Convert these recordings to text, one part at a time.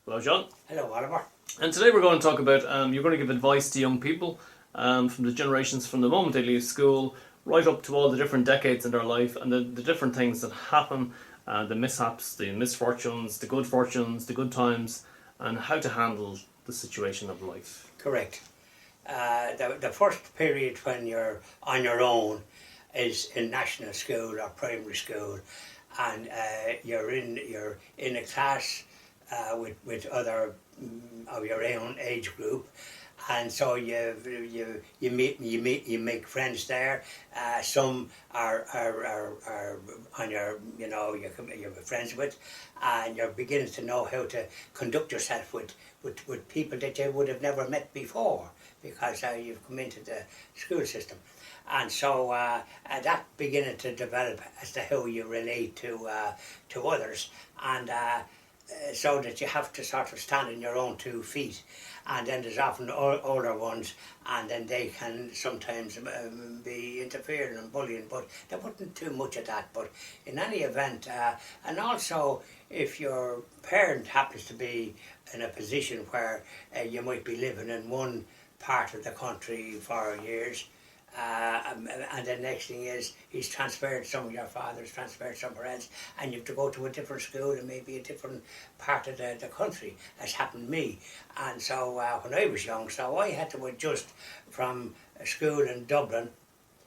Hello, John. Hello, Oliver. And today we're going to talk about you're going to give advice to young people from the generations from the moment they leave school right up to all the different decades in their life and the different things that happen, the mishaps, the misfortunes, the good fortunes, the good times, and how to handle the situation of life. Correct. The first period when you're on your own is in national school or primary school, and you're in a class with other of your own age group, and so you make friends there. Some are on your you're friends with, and you're beginning to know how to conduct yourself with people that you would have never met before because you've come into the school system. And so that beginning to develop as to how you relate to others, and so that you have to sort of stand on your own 2 feet. And then there's often older ones, and then they can sometimes be interfering and bullying, but there wasn't too much of that. But in any event, and also if your parent happens to be in a position where you might be living in one part of the country for years, and the next thing is he's transferred, some of your father's transferred somewhere else, and you have to go to a different school and maybe a different part of the country. That's happened to me. And so when I was young, so I had to adjust from a school in Dublin,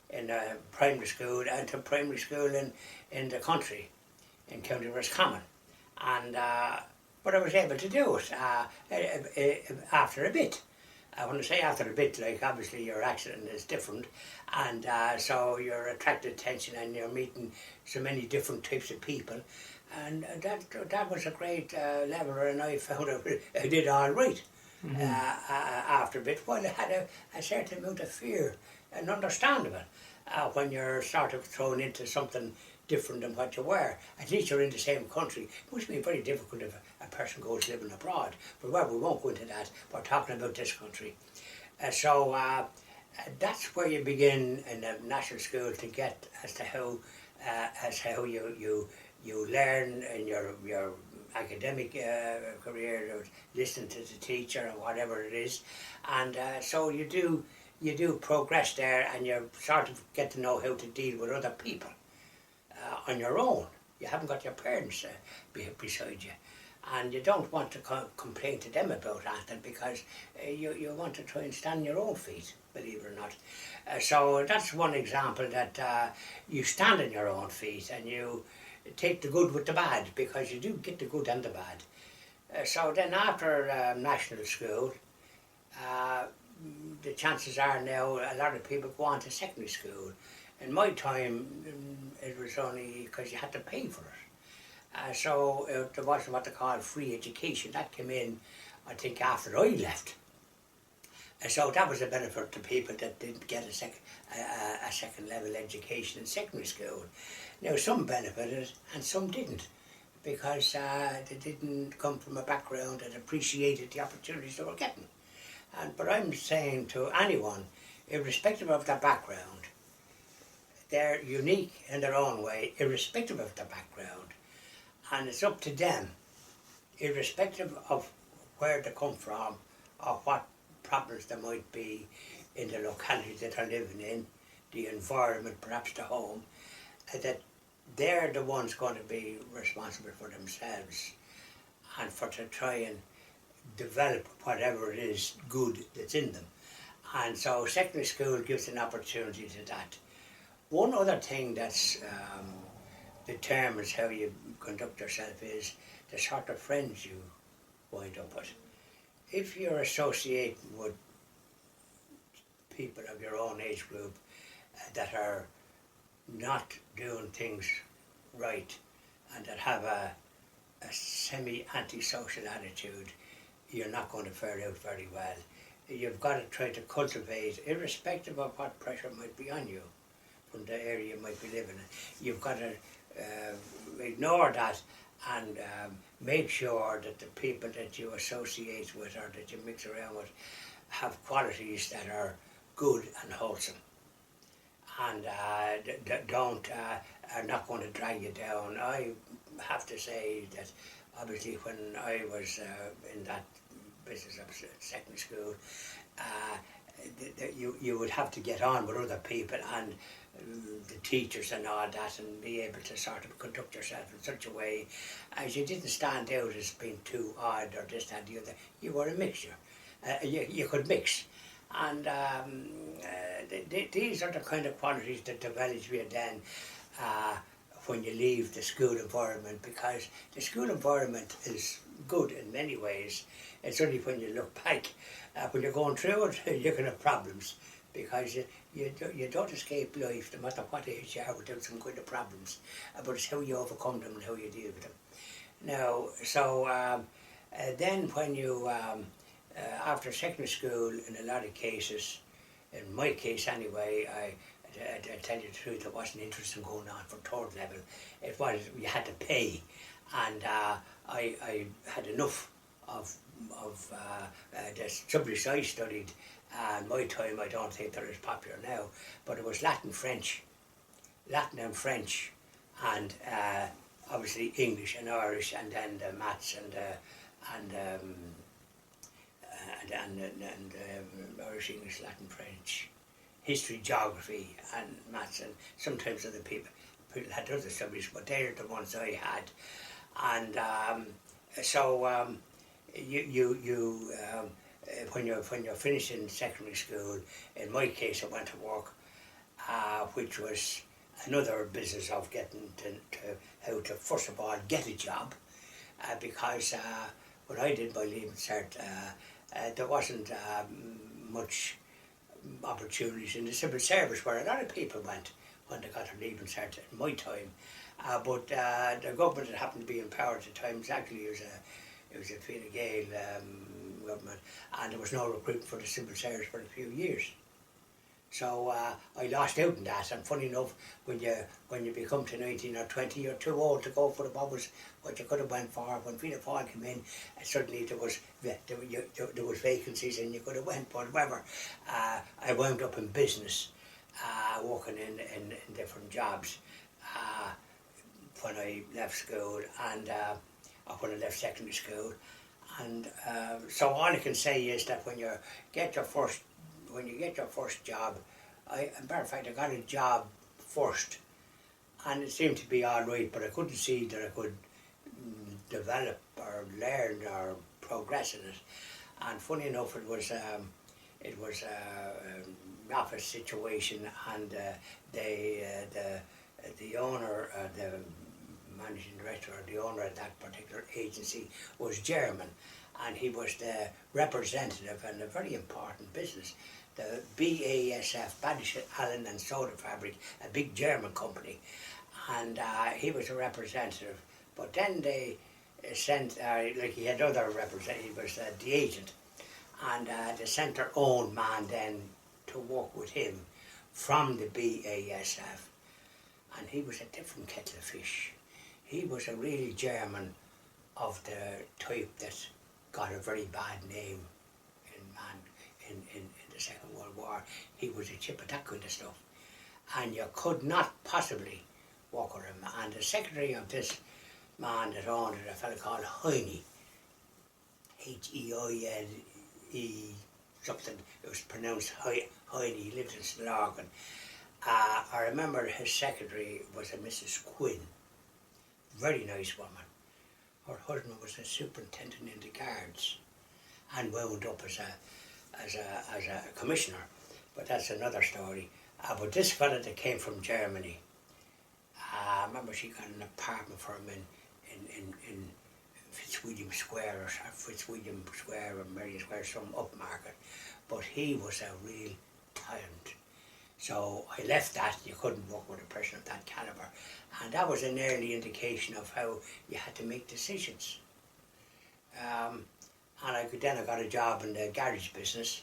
in a primary school, and to primary school in the country, in County Roscommon. And but I was able to do it after a bit. When I say after a bit, like obviously your accent is different, and so you're attracting attention and you're meeting so many different types of people, and that was a great level, and I found I did all right after a bit. While I had a certain amount of fear, and understandable, when you're sort of thrown into something different than what you were. At least you're in the same country. It must be very difficult if a person goes living abroad. But well, we won't go into that. We're talking about this country. So that's where you begin in the national school to get as to how you learn in your academic career, or listening to the teacher or whatever it is, and so you do progress there, and you sort of get to know how to deal with other people on your own. You haven't got your parents beside you, and you don't want to complain to them about anything because you want to try and stand on your own feet, believe it or not. So that's one example that you stand on your own feet and you take the good with the bad, because you do get the good and the bad. So then after national school, the chances are now a lot of people go on to secondary school. In my time, it was only because you had to pay for it. So there wasn't what they call free education. That came in, I think, after I left. So that was a benefit to people that didn't get a second level education in secondary school. Now some benefited and some didn't, because they didn't come from a background that appreciated the opportunities they were getting. But I'm saying to anyone, irrespective of their background, they're unique in their own way, irrespective of their background, and it's up to them, irrespective of where they come from or what problems there might be in the locality that they're living in, the environment, perhaps the home, that they're the ones going to be responsible for themselves and for to try and develop whatever it is good that's in them. And so secondary school gives an opportunity to that. One other thing that's determines how you conduct yourself is the sort of friends you wind up with. If you're associating with people of your own age group that are not doing things right and that have a semi-antisocial attitude, you're not going to fare out very well. You've got to try to cultivate, irrespective of what pressure might be on you from the area you might be living in. You've got to ignore that and make sure that the people that you associate with or that you mix around with have qualities that are good and wholesome, and are not going to drag you down. I have to say that obviously when I was in that business of secondary school, you would have to get on with other people and the teachers and all that, and be able to sort of conduct yourself in such a way as you didn't stand out as being too odd or this, that, the other. You were a mixture. You could mix. And these are the kind of qualities that develop you then when you leave the school environment, because the school environment is good in many ways. It's only when you look back, when you're going through it, you're going to have problems, because you don't escape life, no matter what age you are, without some kind of problems. But it's how you overcome them and how you deal with them. Now, so then when you, after secondary school, in a lot of cases, in my case anyway, I tell you the truth, I wasn't interested in going on for third level. It was, you had to pay, and I had enough of the subjects I studied. In my time, I don't think they're as popular now, but it was Latin and French, and obviously English and Irish, and then the maths and Irish, English, Latin, French, history, geography, and maths, and sometimes other people had other subjects, but they're the ones I had. And when you're finishing secondary school, in my case, I went to work, which was another business of getting to how to first of all get a job, because when I did my Leaving Cert, there wasn't much opportunities in the civil service, where a lot of people went when they got their Leaving Cert in my time. But the government that happened to be in power at the time, exactly, it was a Fine Gael government, and there was no recruitment for the civil service for a few years. So I lost out on that, and funny enough, when you become to 19 or 20, you're too old to go for the what you could have went for. When Fianna Fáil came in, suddenly there was vacancies and you could have went, but whatever. I wound up in business, working in different jobs when I left school, and when I left secondary school. And so all I can say is that when you get your first job, as a matter of fact, I got a job first, and it seemed to be all right, but I couldn't see that I could develop or learn or progress in it. And funny enough, it was an office situation, and the owner, the managing director, or the owner of that particular agency, was German, and he was the representative in a very important business, the BASF, Badisch Allen and Soda Fabric, a big German company, and he was a representative. But then they sent, like he had other representatives, he was the agent, and they sent their own man then to work with him from the BASF, and he was a different kettle of fish. He was a real German of the type that got a very bad name in the Second World War. He was a chip of that kind of stuff, and you could not possibly work with him. And the secretary of this man that owned it, a fellow called Heine, Heine something, it was pronounced Heine, he lived in Slaughton. I remember his secretary was a Mrs. Quinn, very nice woman. Her husband was a superintendent in the guards and wound up as a commissioner, but that's another story. But this fella that came from Germany, I remember she got an apartment for him in Fitzwilliam Square or Marion Square, some upmarket, but he was a real tyrant. So I left that. You couldn't work with a person of that calibre, and that was an early indication of how you had to make decisions. And I got a job in the garage business,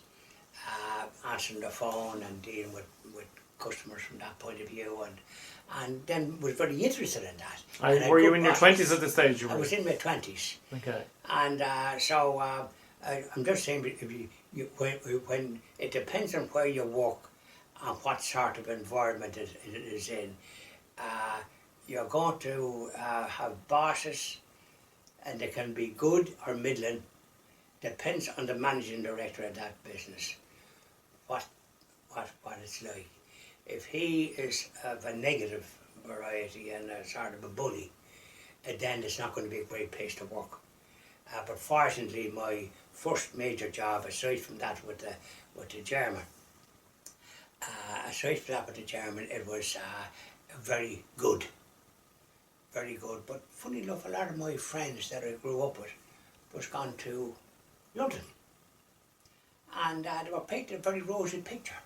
answering the phone and dealing with customers from that point of view, and then was very interested in that. And were you in your 20s at this stage? I was in my 20s. Okay. And I'm just saying, if when it depends on where you work and what sort of environment it is in, you're going to have bosses and they can be good or middling. Depends on the managing director of that business, what it's like. If he is of a negative variety and a sort of a bully, then it's not going to be a great place to work. But fortunately, my first major job, aside from that with the German, it was very good. Very good. But funny enough, a lot of my friends that I grew up with was gone to London. And they were painting a very rosy picture.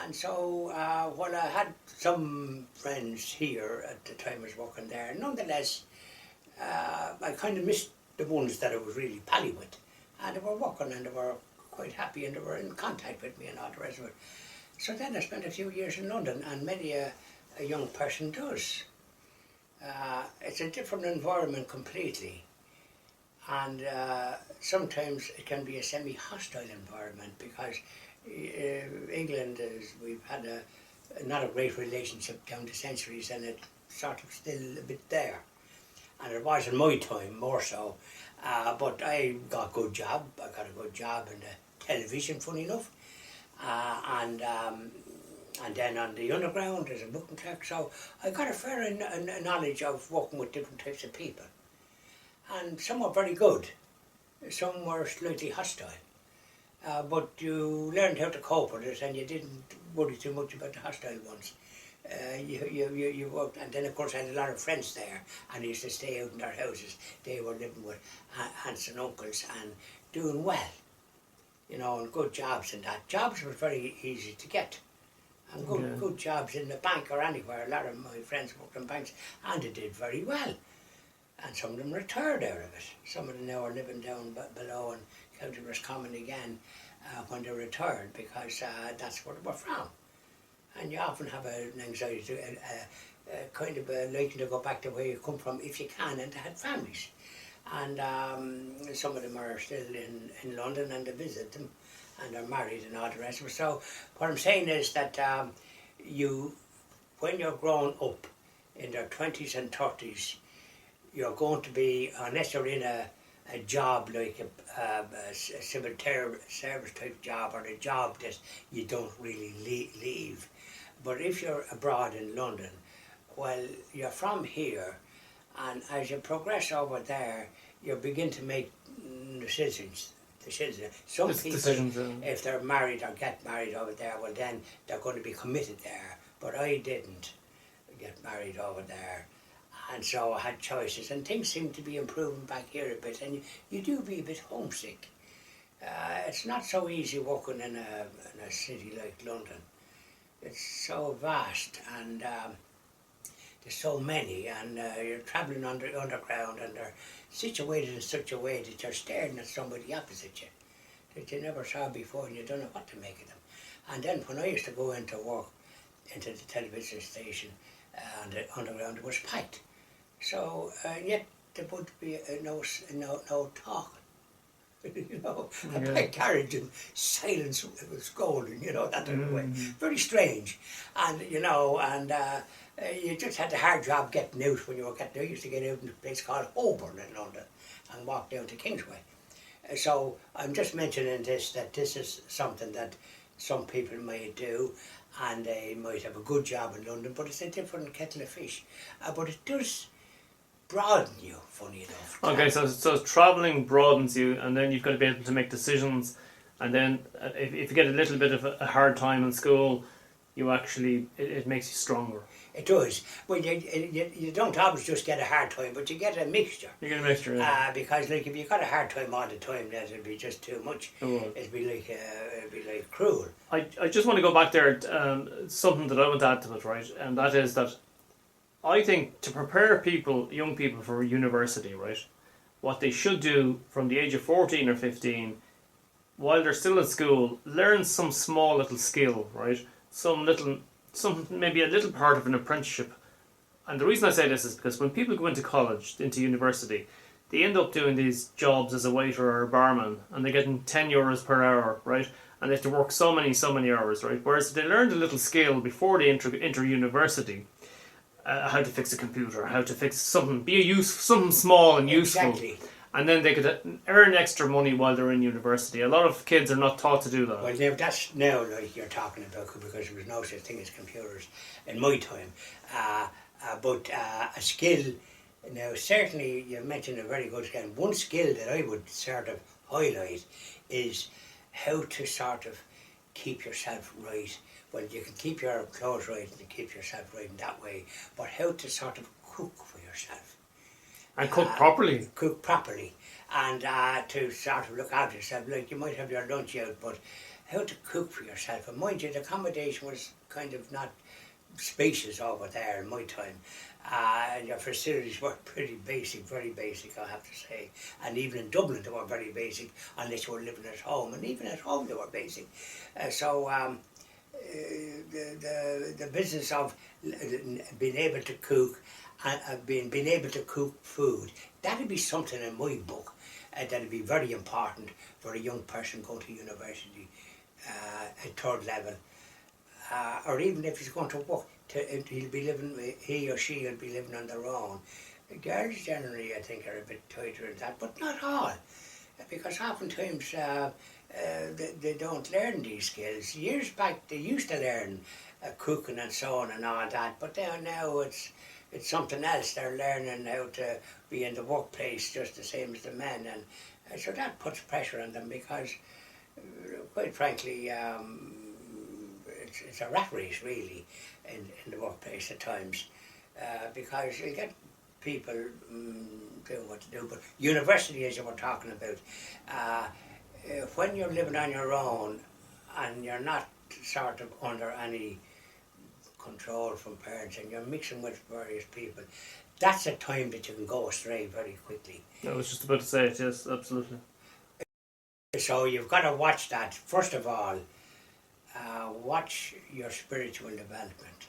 And so, while I had some friends here at the time I was working there, nonetheless, I kind of missed the ones that I was really pally with. And they were working and they were quite happy and they were in contact with me and all the rest of it. So then I spent a few years in London, and many a young person does. It's a different environment completely. And sometimes it can be a semi-hostile environment because England we've had not a great relationship down the centuries, and it's sort of still a bit there. And it was in my time more so. But I got a good job. I got a good job in the television, funny enough. And then on the underground as a booking clerk. So I got a fair knowledge of working with different types of people. And some were very good. Some were slightly hostile. But you learned how to cope with it, and you didn't worry too much about the hostile ones. You worked, and then of course I had a lot of friends there, and I used to stay out in their houses. They were living with aunts and uncles and doing well, and good jobs and that. Jobs were very easy to get, and good jobs in the bank or anywhere. A lot of my friends worked in banks, and they did very well. And some of them retired out of it. Some of them now are living down below in County Roscommon again when they retired, because that's where they were from. And you often have an anxiety, kind of a liking to go back to where you come from if you can, and they had families. And some of them are still in London, and they visit them, and they're married and all the rest of it. So what I'm saying is that when you're growing up in their 20s and 30s, you're going to be, unless you're in a job like a civil service type job, or a job that you don't really leave. But if you're abroad in London, well, you're from here, and as you progress over there, you begin to make decisions. Some people, if they're married or get married over there, well then they're going to be committed there. But I didn't get married over there. And so I had choices, and things seem to be improving back here a bit, and you do be a bit homesick. It's not so easy working in a city like London. It's so vast, and there's so many, and you're travelling underground, and they're situated in such a way that you're staring at somebody opposite you that you never saw before, and you don't know what to make of them. And then when I used to go into work, into the television station, and the underground, it was packed. So yet there would be no talk. A big carriage and silence was golden, that type of way. Very strange. And, you just had a hard job getting out when you were getting out. You used to get out in a place called Holborn in London and walk down to Kingsway. So I'm just mentioning this, that this is something that some people might do, and they might have a good job in London, but it's a different kettle of fish. But it does broaden you, funny enough. Okay, so travelling broadens you, and then you've got to be able to make decisions, and then if you get a little bit of a hard time in school, it makes you stronger. It does. Well, you don't always just get a hard time, but you get a mixture. You get a mixture, yeah. Because if you got a hard time all the time, then it'd be just too much. It'd be like cruel. I just want to go back there, something that I want to add to it, right? And that is that I think to prepare young people for university, right, what they should do from the age of 14 or 15, while they're still at school, learn some small little skill, right? Maybe a little part of an apprenticeship. And the reason I say this is because when people go into college, into university, they end up doing these jobs as a waiter or a barman, and they're getting 10 euros per hour, right? And they have to work so many hours, right? Whereas if they learned a little skill before they enter university, how to fix a computer, how to fix something, something small and useful. Exactly. And then they could earn extra money while they're in university. A lot of kids are not taught to do that. Well, now that's now like you're talking about, because there was no such thing as computers in my time. But a skill, now certainly you mentioned a very good skill. One skill that I would sort of highlight is how to sort of keep yourself right. Well, you can keep your clothes right and keep yourself right in that way, but how to sort of cook for yourself. And cook properly. Cook properly, and to sort of look after yourself. Like you might have your lunch out, but how to cook for yourself. And mind you, the accommodation was kind of not spacious over there in my time. And your facilities were pretty basic, very basic, I have to say. And even in Dublin, they were very basic, unless you were living at home. And even at home, they were basic. The business of being able to cook and being able to cook food, that'd be something in my book that'd be very important for a young person going to university at third level, or even if he's going to work. He or she will be living on their own. The girls generally, I think, are a bit tighter in that, but not all, because oftentimes they don't learn these skills. Years back, they used to learn cooking and so on and all that, but now it's something else. They're learning how to be in the workplace just the same as the men, and so that puts pressure on them, because quite frankly it's a rat race really in the workplace at times, because you get people doing what to do. But university, as you were talking about, when you're living on your own and you're not sort of under any control from parents and you're mixing with various people, that's a time that you can go astray very quickly. I was just about to say it, yes, absolutely. So you've got to watch that. First of all, watch your spiritual development.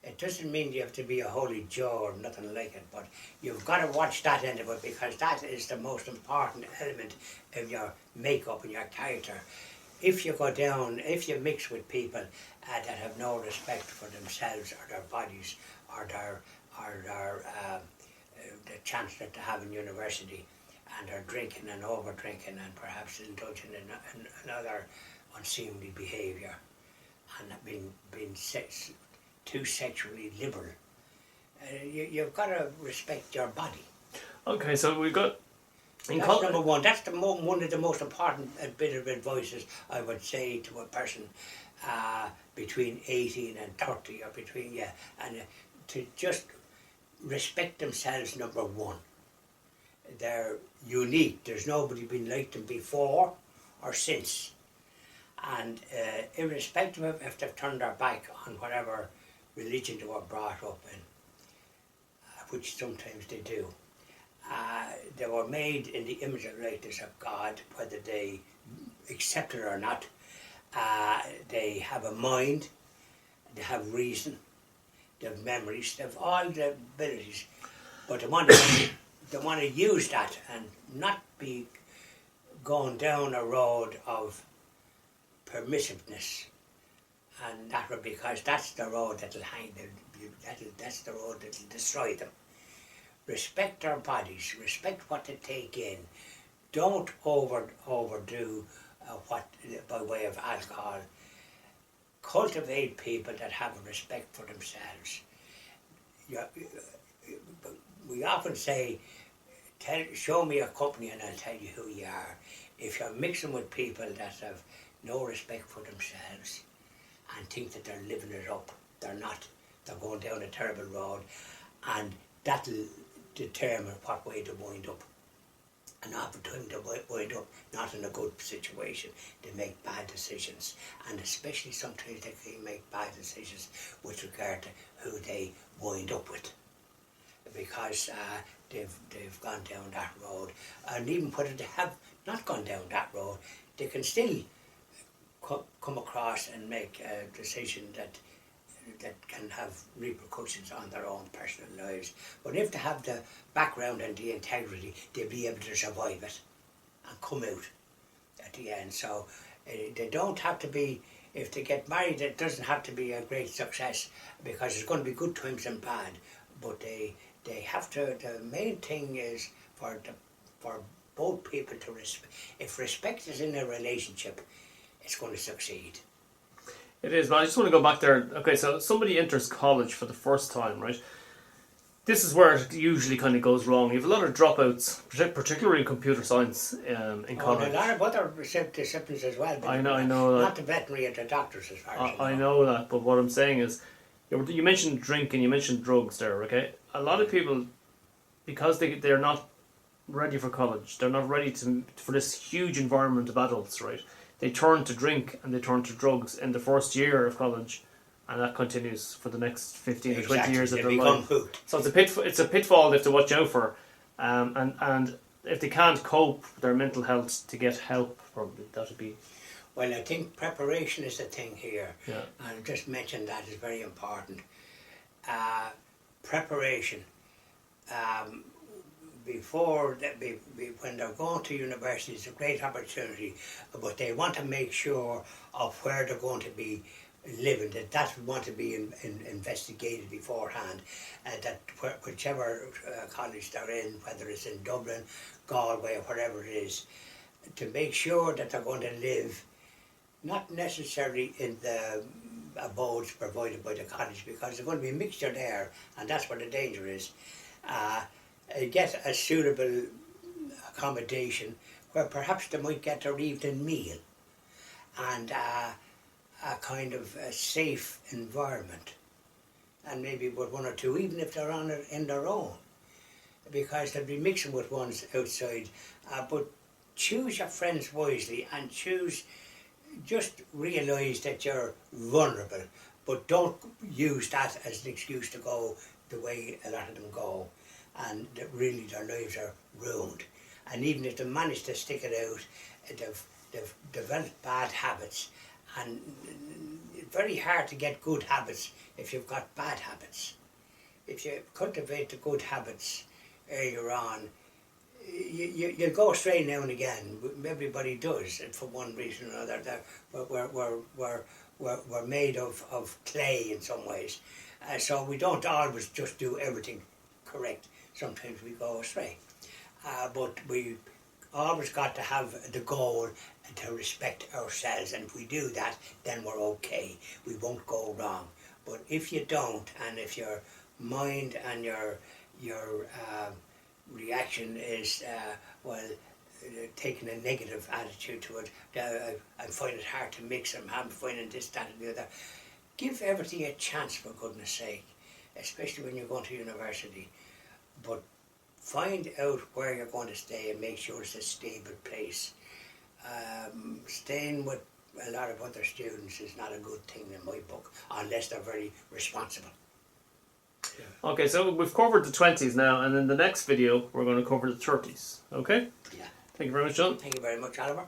It doesn't mean you have to be a holy Joe or nothing like it, but you've got to watch that end of it, because that is the most important element of your makeup and your character. If you go down, if you mix with people that have no respect for themselves or their bodies or the chance that they have in university, and are drinking and over drinking and perhaps indulging in another unseemly behaviour and being too sexually liberal, you've got to respect your body. Okay, so we've got... That's number one. That's one of the most important bit of advices I would say to a person between 18 and 30, or between, and to just respect themselves, number one. They're unique. There's nobody been like them before or since. And irrespective of if they've turned their back on whatever religion they were brought up in, which sometimes they do, they were made in the image and likeness of God, whether they accept it or not. They have a mind, they have reason, they have memories, they have all the abilities, but they want to use that and not be going down a road of permissiveness, and that will, because that's the road that'll hang them. That's the road that'll destroy them. Respect their bodies. Respect what they take in. Don't overdo what by way of alcohol. Cultivate people that have a respect for themselves. We often say, show me a company and I'll tell you who you are. If you're mixing with people that have no respect for themselves and think that they're living it up, they're not. They're going down a terrible road, and that'll determine what way they wind up. And oftentimes they wind up not in a good situation. They make bad decisions, and especially sometimes they can make bad decisions with regard to who they wind up with, because they've gone down that road. And even whether they have not gone down that road, they can still come across and make a decision that can have repercussions on their own personal lives. But if they have the background and the integrity, they'll be able to survive it and come out at the end. So they don't have to be, if they get married, it doesn't have to be a great success, because there's going to be good times and bad. But they have to. The main thing is for both people to respect. If respect is in a relationship, it's going to succeed. It is, but I just want to go back there. Okay, so somebody enters college for the first time, right? This is where it usually kind of goes wrong. You have a lot of dropouts, particularly in computer science in college. And a lot of other disciplines as well. But I know that. Not the veterinary and the doctors, as far as I know that, but what I'm saying is, you mentioned drink and you mentioned drugs there, okay? A lot of people, because they're not ready for college, they're not ready for this huge environment of adults, right? They turn to drink and they turn to drugs in the first year of college, and that continues for the next 15 or 20 years of their life. Hooked. So it's a pitfall they have to watch out for, and if they can't cope with their mental health, to get help, probably that would be. Well, I think preparation is the thing here. Yeah. And I just mentioned that is very important. Preparation. When they're going to university, it's a great opportunity, but they want to make sure of where they're going to be living, that want to be investigated beforehand, that whichever college they're in, whether it's in Dublin, Galway, or wherever it is, to make sure that they're going to live not necessarily in the abodes provided by the college, because there's going to be a mixture there, and that's where the danger is. Get a suitable accommodation where perhaps they might get their evening meal, and a kind of a safe environment, and maybe with one or two, even if they're on it in their own, because they'll be mixing with ones outside. But choose your friends wisely, and just realise that you're vulnerable, but don't use that as an excuse to go the way a lot of them go, and that really their lives are ruined. And even if they manage to stick it out, they've developed bad habits, and it's very hard to get good habits if you've got bad habits. If you cultivate the good habits earlier on, you'll go astray now and again. Everybody does, for one reason or another. We're made of clay in some ways, so we don't always just do everything correct. Sometimes we go astray, but we always got to have the goal to respect ourselves, and if we do that, then we're okay. We won't go wrong. But if you don't, and if your mind and your reaction is taking a negative attitude to it, I find it hard to mix them, I'm finding this, that and the other. Give everything a chance, for goodness sake, especially when you're going to university. But find out where you're going to stay and make sure it's a stable place. Staying with a lot of other students is not a good thing in my book, unless they're very responsible. Yeah. Okay, so we've covered the 20s now, and in the next video we're going to cover the 30s. Okay? Yeah. Thank you very much, John. Thank you very much, Oliver.